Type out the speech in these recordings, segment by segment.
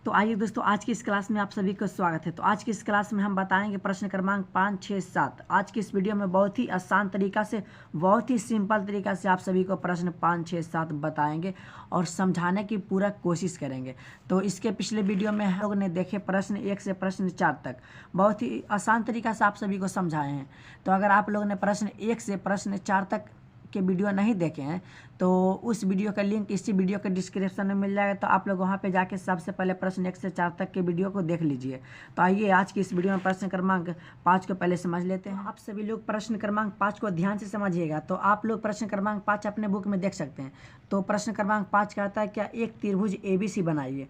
तो आइए दोस्तों, आज की इस क्लास में आप सभी का स्वागत है। तो आज की इस क्लास में हम बताएंगे प्रश्न क्रमांक 5, 6, 7। आज की इस वीडियो में बहुत ही आसान तरीका से, बहुत ही सिंपल तरीका से आप सभी को प्रश्न 5, 6, 7 बताएंगे और समझाने की पूरा कोशिश करेंगे। तो इसके पिछले वीडियो में हम लोग ने देखे प्रश्न 1 से प्रश्न 4 तक बहुत ही आसान तरीका से आप सभी को समझाए हैं। तो अगर आप लोगों ने प्रश्न 1 से प्रश्न 4 तक के वीडियो नहीं देखे हैं तो उस वीडियो का लिंक इसी वीडियो के डिस्क्रिप्शन में मिल जाएगा। तो आप लोग वहां पे जाके सबसे पहले प्रश्न 1 से 4 तक के वीडियो को देख लीजिए। तो आइए आज की इस वीडियो में प्रश्न क्रमांक 5 को पहले समझ लेते हैं। आप सभी लोग प्रश्न क्रमांक 5 को ध्यान से समझिएगा। तो आप लोग प्रश्न क्रमांक 5 अपने बुक में देख सकते हैं। तो प्रश्न क्रमांक 5 कहता है क्या एक त्रिभुज ABC बनाइए।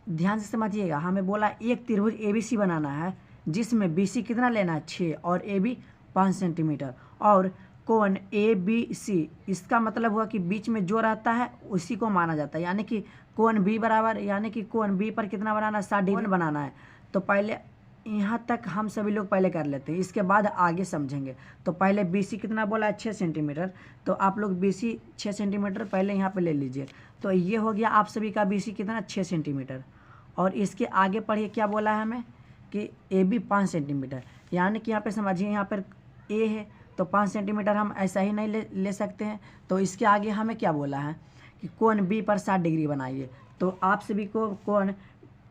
ध्यान से समझिएगा, हमें बोला एक त्रिभुज ABC बनाना है जिसमें BC कितना लेना है 6 और AB 5 सेंटीमीटर और कोण ABC। इसका मतलब हुआ कि बीच में जो रहता है उसी को माना जाता है, यानी कि कोण B बराबर, यानी कि कोण B पर कितना बनाना है 60 डिग्री बनाना है। तो पहले यहाँ तक हम सभी लोग पहले कर लेते हैं, इसके बाद आगे समझेंगे। तो पहले BC कितना बोला है 6 सेंटीमीटर। तो आप लोग BC 6 सेंटीमीटर पहले यहाँ पे ले लीजिए। तो ये हो गया आप सभी का BC कितना 6 सेंटीमीटर। और इसके आगे पढ़िए क्या बोला है हमें कि AB 5 सेंटीमीटर, यानी कि यहाँ पे समझिए यहाँ पर A है तो 5 सेंटीमीटर हम ऐसा ही नहीं ले सकते हैं। तो इसके आगे हमें क्या बोला है कि कोण B पर 60 डिग्री बनाइए। तो आप सभी को कोण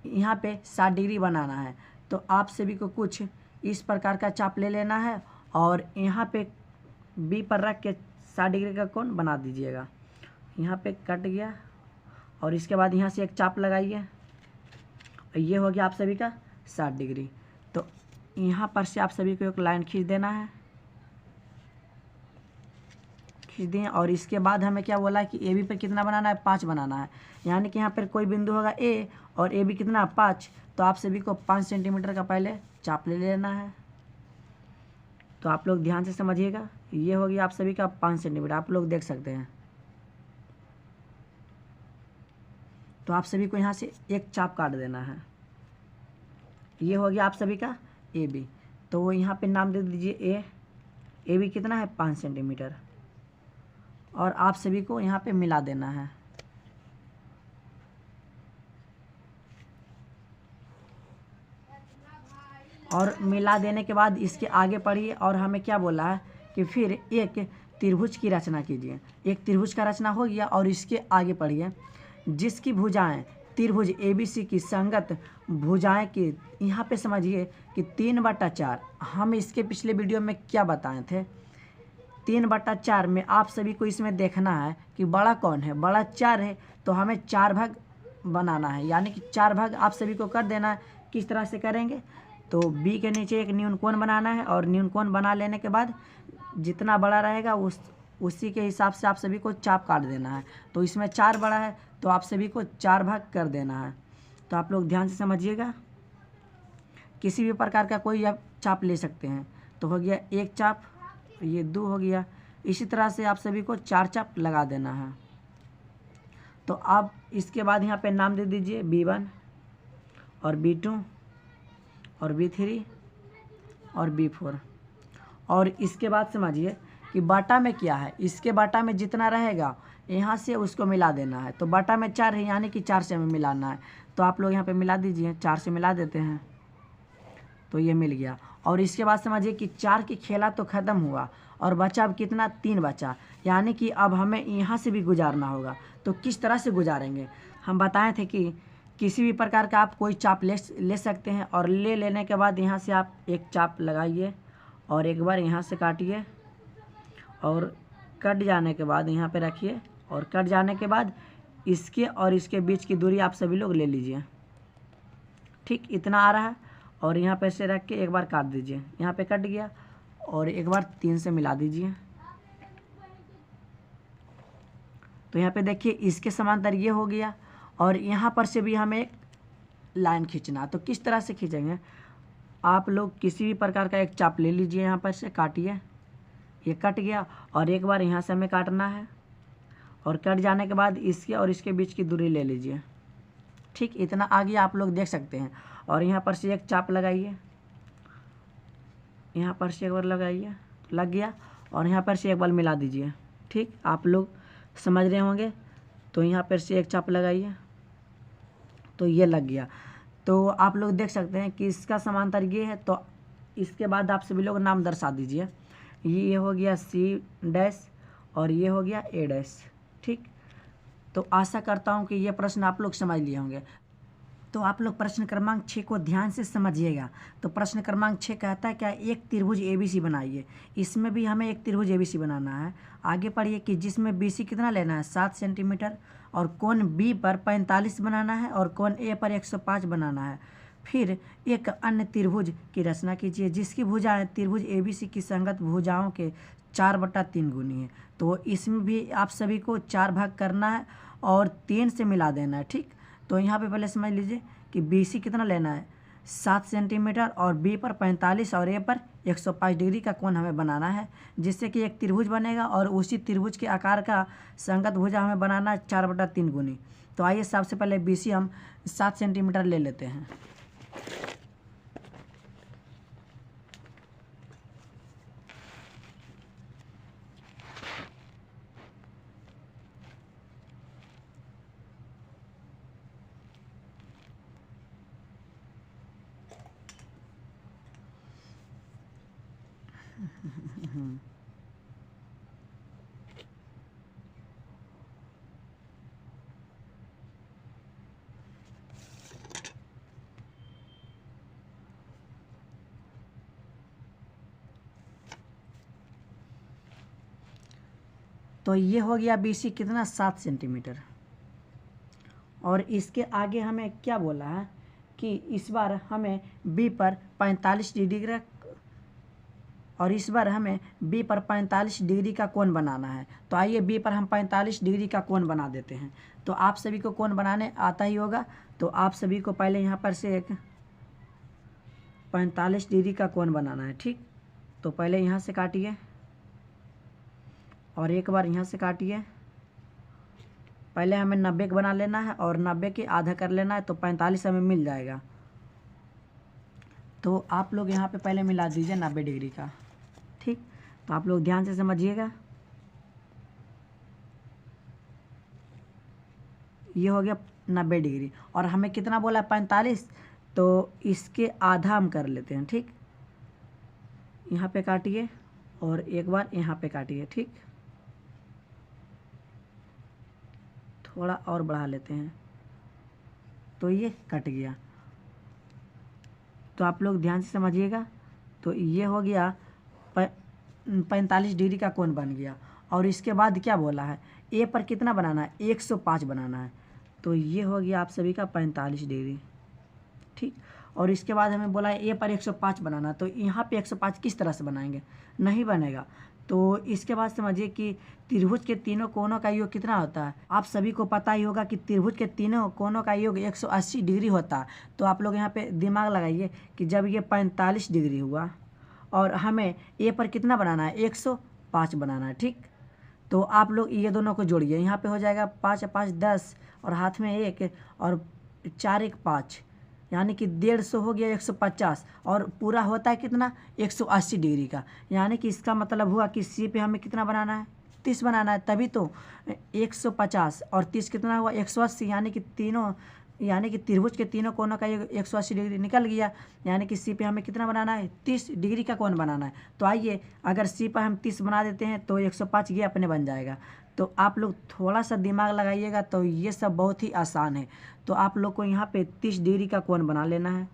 यहाँ पे 60 डिग्री बनाना है। तो आप सभी को कुछ इस प्रकार का चाप ले लेना है और यहाँ पे B पर रख के 60 डिग्री का कोण बना दीजिएगा। यहाँ पे कट गया और इसके बाद यहाँ से एक चाप लगाइए। ये हो गया आप सभी का 60 डिग्री। तो यहाँ पर से आप सभी को एक लाइन खींच देना है, खींच दें। और इसके बाद हमें क्या बोला है कि AB पर कितना बनाना है 5 बनाना है, यानी कि यहाँ पर कोई बिंदु होगा A और AB कितना 5। तो आप सभी को 5 सेंटीमीटर का पहले चाप ले लेना है। तो आप लोग ध्यान से समझिएगा, ये हो गया आप सभी का 5 सेंटीमीटर, आप लोग देख सकते हैं। तो आप सभी को यहाँ से एक चाप काट देना है। ये हो गया आप सभी का AB। तो यहाँ पे नाम दे दीजिए A। AB कितना है 5 सेंटीमीटर और आप सभी को यहाँ पे मिला देना है। और मिला देने के बाद इसके आगे पढ़िए और हमें क्या बोला है कि फिर एक त्रिभुज की रचना कीजिए। एक त्रिभुज का रचना हो गया और इसके आगे पढ़िए जिसकी भुजाएं त्रिभुज ABC की संगत भुजाएं की। यहाँ पे समझिए कि 3/4 हम इसके पिछले वीडियो में क्या बताए थे। 3/4 में आप सभी को इसमें देखना है कि बड़ा कौन है, बड़ा 4 है। तो हमें 4 भाग बनाना है, यानी कि 4 भाग आप सभी को कर देना है। किस तरह से करेंगे तो B के नीचे एक न्यून कोण बनाना है और न्यून कोण बना लेने के बाद जितना बड़ा रहेगा उसी के हिसाब से आप सभी को चाप काट देना है। तो इसमें 4 बड़ा है तो आप सभी को 4 भाग कर देना है। तो आप लोग ध्यान से समझिएगा, किसी भी प्रकार का कोई आप चाप ले सकते हैं। तो हो गया एक चाप, ये 2 हो गया। इसी तरह से आप सभी को 4 चाप लगा देना है। तो अब इसके बाद यहाँ पे नाम दे दीजिए B1 और B2 और B3 और B4। और इसके बाद समझिए कि बाटा में क्या है, इसके बाटा में जितना रहेगा यहाँ से उसको मिला देना है। तो बाटा में 4 है, यानी कि 4 से हमें मिलाना है। तो आप लोग यहाँ पे मिला दीजिए, 4 से मिला देते हैं तो ये मिल गया। और इसके बाद समझिए कि 4 की खेला तो ख़त्म हुआ और बचा अब कितना 3 बचा, यानी कि अब हमें यहाँ से भी गुजारना होगा। तो किस तरह से गुजारेंगे हम बताए थे कि किसी भी प्रकार का आप कोई चाप ले सकते हैं और ले लेने के बाद यहाँ से आप एक चाप लगाइए और एक बार यहाँ से काटिए और कट जाने के बाद यहाँ पे रखिए। और कट जाने के बाद इसके और इसके बीच की दूरी आप सभी लोग ले लीजिए। ठीक इतना आ रहा है और यहाँ पे से रख के एक बार काट दीजिए। यहाँ पे कट गया और एक बार 3 से मिला दीजिए। तो यहाँ पे देखिए इसके समांतर ये हो गया और यहाँ पर से भी हमें एक लाइन खींचना। तो किस तरह से खींचेंगे, आप लोग किसी भी प्रकार का एक चाप ले लीजिए, यहाँ पर से काटिए। ये कट गया और एक बार यहाँ से हमें काटना है और कट जाने के बाद इसके और इसके बीच की दूरी ले लीजिए। ठीक इतना आगे आप लोग देख सकते हैं। और यहाँ पर से एक चाप लगाइए, यहाँ पर से एक बार लगाइए, लग गया। और यहाँ पर से एक बार मिला दीजिए। ठीक आप लोग समझ रहे होंगे। तो यहाँ पर से एक चाप लगाइए तो ये लग गया। तो आप लोग देख सकते हैं कि इसका समांतर ये है। तो इसके बाद आप सभी लोग नाम दर्शा दीजिए। ये हो गया सी डैश और ये हो गया ए डैश। ठीक, तो आशा करता हूँ कि ये प्रश्न आप लोग समझ लिए होंगे। तो आप लोग प्रश्न क्रमांक 6 को ध्यान से समझिएगा। तो प्रश्न क्रमांक 6 कहता है क्या, एक त्रिभुज ABC बनाइए। इसमें भी हमें एक त्रिभुज ABC बनाना है। आगे पढ़िए कि जिसमें BC कितना लेना है 7 सेंटीमीटर, और कोण B पर 45 बनाना है और कोण A पर 105 बनाना है। फिर एक अन्य त्रिभुज की रचना कीजिए जिसकी भुजाएं त्रिभुज ABC की संगत भुजाओं के 4/3 गुनी है। तो इसमें भी आप सभी को 4 भाग करना है और 3 से मिला देना है। ठीक, तो यहाँ पे पहले समझ लीजिए कि BC कितना लेना है 7 सेंटीमीटर और B पर 45 और A पर 105 डिग्री का कोण हमें बनाना है, जिससे कि एक त्रिभुज बनेगा और उसी त्रिभुज के आकार का संगत भुजा हमें बनाना है 4/3 गुनी। तो आइए सबसे पहले BC हम 7 सेंटीमीटर ले लेते हैं। तो ये हो गया BC कितना 7 सेंटीमीटर। और इसके आगे हमें क्या बोला है कि इस बार हमें B पर 45 डिग्री और इस बार हमें B पर 45 डिग्री का कोण बनाना है। तो आइए B पर हम 45 डिग्री का कोण बना देते हैं। तो आप सभी को कोण बनाने आता ही होगा। तो आप सभी को पहले यहाँ पर से एक 45 डिग्री का कोण बनाना है। ठीक, तो पहले यहाँ से काटिए और एक बार यहाँ से काटिए। पहले हमें 90 का बना लेना है और 90 के आधा कर लेना है, तो 45 हमें मिल जाएगा। तो आप लोग यहाँ पे पहले मिला दीजिए 90 डिग्री का। ठीक, तो आप लोग ध्यान से समझिएगा। ये हो गया 90 डिग्री और हमें कितना बोला 45, तो इसके आधा हम कर लेते हैं। ठीक, यहाँ पे काटिए और एक बार यहाँ पे काटिए। ठीक, थोड़ा और बढ़ा लेते हैं, तो ये कट गया। तो आप लोग ध्यान से समझिएगा। तो ये हो गया 45 डिग्री का कोण बन गया। और इसके बाद क्या बोला है, A पर कितना बनाना है 105 बनाना है। तो ये हो गया आप सभी का 45 डिग्री। ठीक, और इसके बाद हमें बोला है A पर 105 बनाना। तो यहाँ पे 105 किस तरह से बनाएंगे, नहीं बनेगा। तो इसके बाद समझिए कि त्रिभुज के तीनों कोणों का योग कितना होता है। आप सभी को पता ही होगा कि त्रिभुज के तीनों कोणों का योग 180 डिग्री होता है। तो आप लोग यहाँ पे दिमाग लगाइए कि जब ये 45 डिग्री हुआ और हमें A पर कितना बनाना है 105 बनाना है। ठीक, तो आप लोग ये दोनों को जोड़िए। यहाँ पे हो जाएगा 5 5 10 और हाथ में 1 और 4 1 5, यानी कि 150 हो गया 150 और पूरा होता है कितना 180 डिग्री का। यानी कि इसका मतलब हुआ कि C पे हमें कितना बनाना है 30 बनाना है। तभी तो 150 और 30 कितना हुआ 180, यानी कि त्रिभुज के तीनों कोनों का ये 180 डिग्री निकल गया। यानी कि C पे हमें कितना बनाना है 30 डिग्री का कोण बनाना है। तो आइए अगर C पर हम 30 बना देते हैं तो 105 ये अपने बन जाएगा। तो आप लोग थोड़ा सा दिमाग लगाइएगा, तो ये सब बहुत ही आसान है। तो आप लोग को यहाँ पे 30 डिग्री का कोण बना लेना है।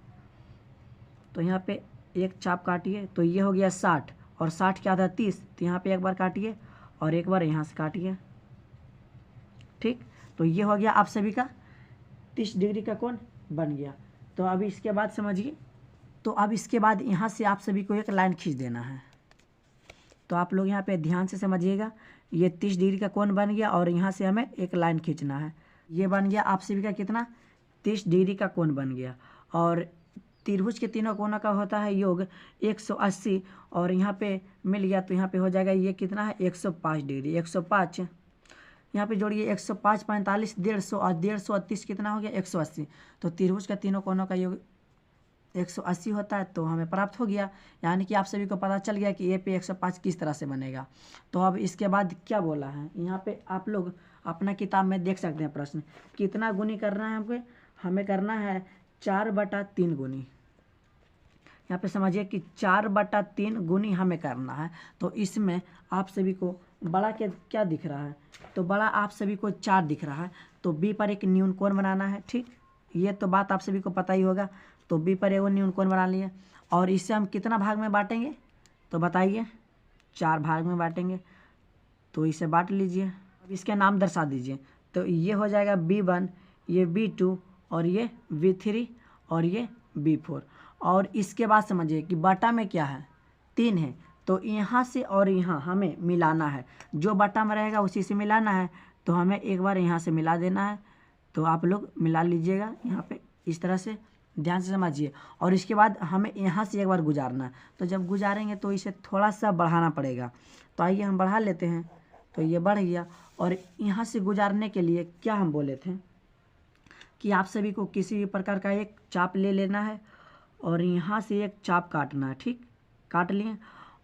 तो यहाँ पे एक चाप काटिए, तो ये हो गया 60 और 60 के आधा 30। तो यहाँ पे एक बार काटिए और एक बार यहाँ से काटिए। ठीक, तो ये हो गया आप सभी का 30 डिग्री का कोण बन गया। तो अभी इसके बाद समझिए, तो अब इसके बाद यहाँ से आप सभी को एक लाइन खींच देना है। तो आप लोग यहाँ पे ध्यान से समझिएगा। ये 30 डिग्री का कोण बन गया और यहाँ से हमें एक लाइन खींचना है। ये बन गया आप सभी का कितना 30 डिग्री का कोण बन गया। और त्रिभुज के तीनों कोणों का होता है योग 180 और यहाँ पे मिल गया। तो यहाँ पे हो जाएगा ये कितना है 105 डिग्री। 105 यहाँ पे जोड़िए 105 45 150 और 150 और 30 कितना हो गया 180। तो त्रिभुज का तीनों कोणों का योग 180 होता है। तो हमें प्राप्त हो गया। यानी कि आप सभी को पता चल गया कि A पे 105 किस तरह से बनेगा। तो अब इसके बाद क्या बोला है यहाँ पे आप लोग अपना किताब में देख सकते हैं। प्रश्न कितना गुनी करना है हमको हमें करना है 4/3 गुनी। यहाँ पे समझिए कि 4/3 गुनी हमें करना है। तो इसमें आप सभी को बड़ा क्या दिख रहा है, तो बड़ा आप सभी को 4 दिख रहा है। तो बी पर एक न्यून कोण बनाना है। ठीक, ये तो बात आप सभी को पता ही होगा। तो बी पर एगो न्यून कोण बना लिए और इसे हम कितना भाग में बांटेंगे, तो बताइए 4 भाग में बांटेंगे। तो इसे बांट लीजिए। अब इसके नाम दर्शा दीजिए। तो ये हो जाएगा B1, ये B2 और ये B3 और ये B4। और इसके बाद समझिए कि बटा में क्या है, 3 है। तो यहाँ से और यहाँ हमें मिलाना है, जो बटा में रहेगा उसी से मिलाना है। तो हमें एक बार यहाँ से मिला देना है। तो आप लोग मिला लीजिएगा यहाँ पे इस तरह से, ध्यान से समझिए। और इसके बाद हमें यहाँ से एक बार गुजारना है। तो जब गुजारेंगे तो इसे थोड़ा सा बढ़ाना पड़ेगा। तो आइए हम बढ़ा लेते हैं। तो ये बढ़ गया। और यहाँ से गुजारने के लिए क्या हम बोले थे कि आप सभी को किसी भी प्रकार का एक चाप ले लेना है और यहाँ से एक चाप काटना है। ठीक, काट लिए।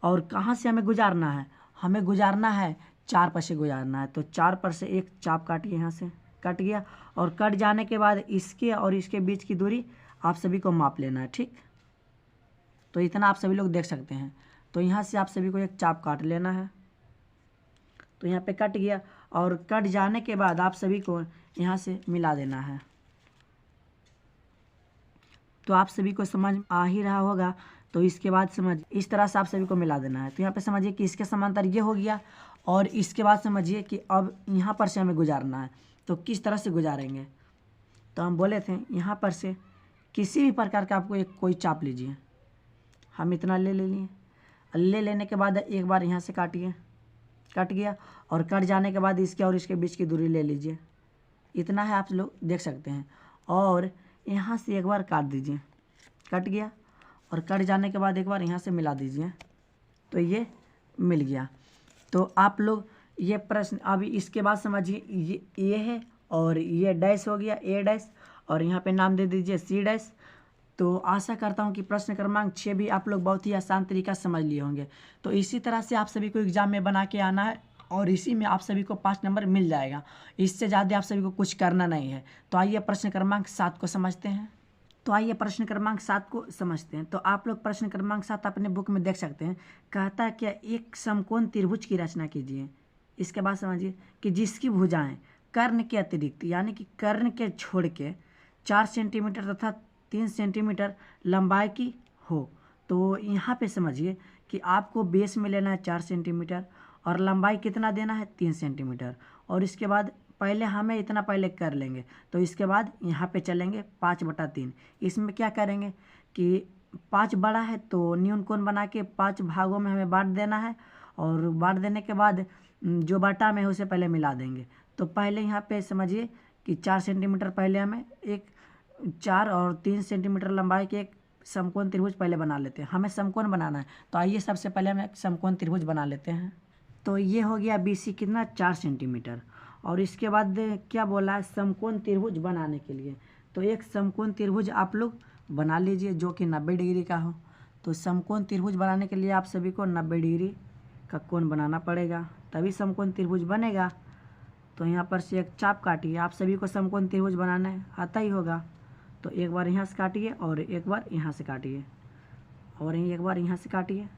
और कहाँ से हमें गुजारना है, हमें गुजारना है 4 पर से गुजारना है। तो 4 पर से एक चाप काटिए, यहाँ से कट गया। और कट जाने के बाद इसके और इसके बीच की दूरी आप सभी को माप लेना है। ठीक, तो इतना आप सभी लोग देख सकते हैं। तो यहाँ से आप सभी को एक चाप काट लेना है। तो यहाँ पे कट गया। और कट जाने के बाद आप सभी को यहाँ से मिला देना है। तो आप सभी को समझ आ ही रहा होगा। तो इसके बाद समझ इस तरह से आप सभी को मिला देना है। तो यहाँ पे समझिए कि इसके समांतर ये हो गया। और इसके बाद समझिए कि अब यहाँ पर से हमें गुजारना है। तो किस तरह से गुजारेंगे, तो हम बोले थे यहाँ पर से किसी भी प्रकार का आपको एक कोई चाप लीजिए। हम इतना ले लिए। ले लेने के बाद एक बार यहाँ से काटिए, कट गया। और कट जाने के बाद इसके और इसके बीच की दूरी ले लीजिए। इतना है, आप लोग देख सकते हैं। और यहाँ से एक बार काट दीजिए, कट गया। और कट जाने के बाद एक बार यहाँ से मिला दीजिए। तो ये मिल गया। तो आप लोग ये प्रश्न अभी इसके बाद समझिए ये है और ये डैश हो गया, ए डैश। और यहाँ पे नाम दे दीजिए सी डैश। तो आशा करता हूँ कि प्रश्न क्रमांक 6 भी आप लोग बहुत ही आसान तरीका से समझ लिए होंगे। तो इसी तरह से आप सभी को एग्जाम में बना के आना है और इसी में आप सभी को 5 नंबर मिल जाएगा। इससे ज़्यादा आप सभी को कुछ करना नहीं है। तो आइए प्रश्न क्रमांक 7 को समझते हैं। तो आइए प्रश्न क्रमांक 7 को समझते हैं। तो आप लोग प्रश्न क्रमांक 7 अपने बुक में देख सकते हैं। कहता है क्या, एक समकोण त्रिभुज की रचना कीजिए। इसके बाद समझिए कि जिसकी भुजाएं कर्ण के अतिरिक्त यानी कि कर्ण के छोड़ के 4 सेंटीमीटर तथा 3 सेंटीमीटर लंबाई की हो। तो यहाँ पे समझिए कि आपको बेस में लेना है 4 सेंटीमीटर और लंबाई कितना देना है 3 सेंटीमीटर। और इसके बाद पहले हमें इतना पहले कर लेंगे। तो इसके बाद यहाँ पे चलेंगे 5/3। इसमें क्या करेंगे कि 5 बड़ा है तो न्यून कोण बना के 5 भागों में हमें बांट देना है। और बांट देने के बाद जो बटा में है उसे पहले मिला देंगे। तो पहले यहाँ पे समझिए कि 4 सेंटीमीटर पहले हमें एक 4 और 3 सेंटीमीटर लंबाई के एक समकोण त्रिभुज पहले बना लेते हैं। हमें समकोण बनाना है। तो आइए सबसे पहले हम एक समकोण त्रिभुज बना लेते हैं। तो ये हो गया BC कितना 4 सेंटीमीटर। और इसके बाद क्या बोला है, समकोण त्रिभुज बनाने के लिए। तो एक समकोण त्रिभुज आप लोग बना लीजिए जो कि 90 डिग्री का हो। तो समकोण त्रिभुज बनाने के लिए आप सभी को 90 डिग्री का कोण बनाना पड़ेगा, तभी समकोण त्रिभुज बनेगा। तो यहाँ पर से एक चाप काटिए। आप सभी को समकोण त्रिभुज बनाना आता ही होगा। तो एक बार यहाँ से काटिए और एक बार यहाँ से काटिए और एक बार यहाँ से काटिए।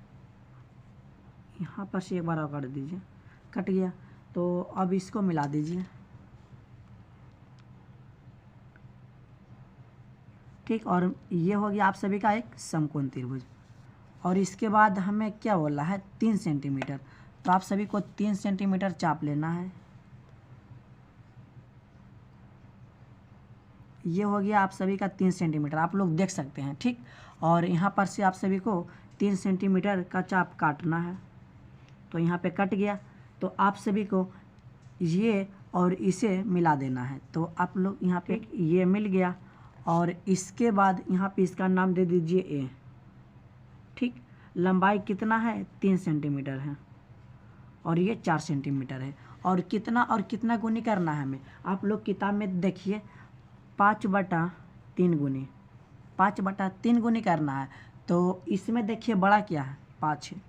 यहाँ पर से एक बार और काट दीजिए, कट गया। तो अब इसको मिला दीजिए। ठीक, और ये हो गया आप सभी का एक समकोण त्रिभुज। और इसके बाद हमें क्या बोला है 3 सेंटीमीटर। तो आप सभी को 3 सेंटीमीटर चाप लेना है। ये हो गया आप सभी का 3 सेंटीमीटर, आप लोग देख सकते हैं। ठीक, और यहाँ पर से आप सभी को 3 सेंटीमीटर का चाप काटना है। तो यहाँ पे कट गया। तो आप सभी को ये और इसे मिला देना है। तो आप लोग यहाँ पे ये मिल गया। और इसके बाद यहाँ पे इसका नाम दे दीजिए ए। ठीक, लंबाई कितना है 3 सेंटीमीटर है और ये 4 सेंटीमीटर है। और कितना गुनी करना है हमें, आप लोग किताब में देखिए 5/3 गुनी, 5/3 गुनी करना है। तो इसमें देखिए बड़ा क्या है 5 है।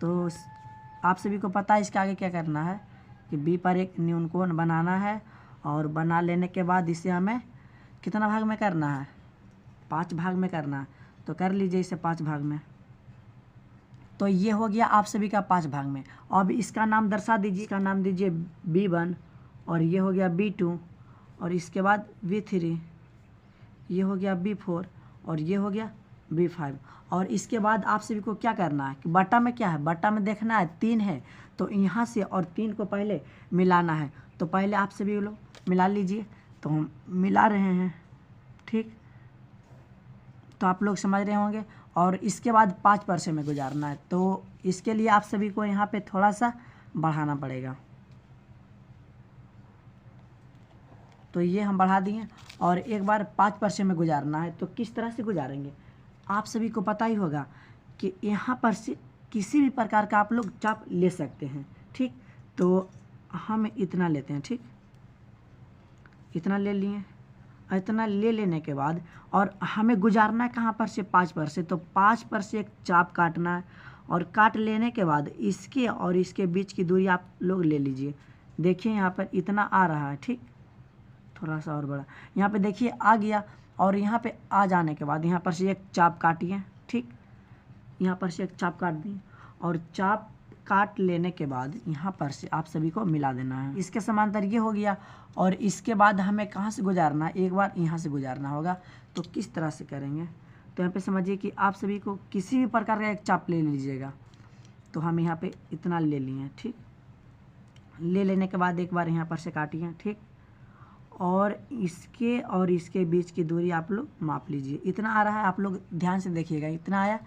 तो आप सभी को पता है इसके आगे क्या करना है कि बी पर एक न्यून कोण बनाना है। और बना लेने के बाद इसे हमें कितना भाग में करना है, 5 भाग में करना है। तो कर लीजिए इसे 5 भाग में। तो ये हो गया आप सभी का 5 भाग में। अब इसका नाम दर्शा दीजिए, इसका नाम दीजिए B1 और ये हो गया B2 और इसके बाद B3, ये हो गया B4 और ये हो गया B5। और इसके बाद आप सभी को क्या करना है कि बट्टा में क्या है, बट्टा में देखना है 3 है, तो यहाँ से और 3 को पहले मिलाना है। तो पहले आप सभी लोग मिला लीजिए। तो हम मिला रहे हैं, ठीक। तो आप लोग समझ रहे होंगे। और इसके बाद 5% में गुजारना है, तो इसके लिए आप सभी को यहाँ पे थोड़ा सा बढ़ाना पड़ेगा। तो ये हम बढ़ा दिए और एक बार 5% में गुजारना है। तो किस तरह से गुजारेंगे आप सभी को पता ही होगा कि यहाँ पर से किसी भी प्रकार का आप लोग चाप ले सकते हैं, ठीक। तो हम इतना लेते हैं, ठीक, इतना ले लिए। इतना ले लेने के बाद और हमें गुजारना है कहाँ पर से, 5 पर से। तो 5 पर से एक चाप काटना है और काट लेने के बाद इसके और इसके बीच की दूरी आप लोग ले लीजिए। देखिए यहाँ पर इतना आ रहा है, ठीक, थोड़ा सा और बड़ा यहाँ पे देखिए आ गया। और यहाँ पे आ जाने के बाद यहाँ पर से एक चाप काटिए, ठीक, यहाँ पर से एक चाप काट दिए और चाप काट लेने के बाद यहाँ पर से आप सभी को मिला देना है। इसके समांतर ये हो गया और इसके बाद हमें कहाँ से गुजारना है, एक बार यहाँ से गुजारना होगा। तो किस तरह से करेंगे, तो यहाँ पे समझिए कि आप सभी को किसी भी प्रकार का एक चाप ले लीजिएगा। तो हम यहाँ पे इतना ले लिए, ठीक, ले लेने के बाद एक बार यहाँ पर से काटिए, ठीक, और इसके बीच की दूरी आप लोग माप लीजिए। इतना आ रहा है, आप लोग ध्यान से देखिएगा, इतना आया।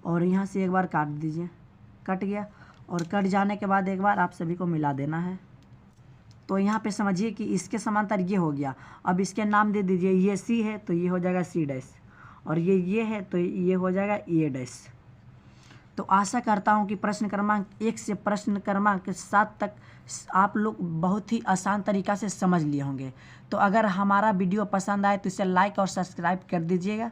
और यहाँ से एक बार काट दीजिए, कट गया। और कट जाने के बाद एक बार आप सभी को मिला देना है। तो यहाँ पे समझिए कि इसके समांतर ये हो गया। अब इसके नाम दे दीजिए, ये C है तो ये हो जाएगा C' और ये है तो ये हो जाएगा A'। तो आशा करता हूँ कि प्रश्न क्रमांक 1 से प्रश्न क्रमांक 7 तक आप लोग बहुत ही आसान तरीक़ा से समझ लिए होंगे। तो अगर हमारा वीडियो पसंद आए तो इसे लाइक और सब्सक्राइब कर दीजिएगा।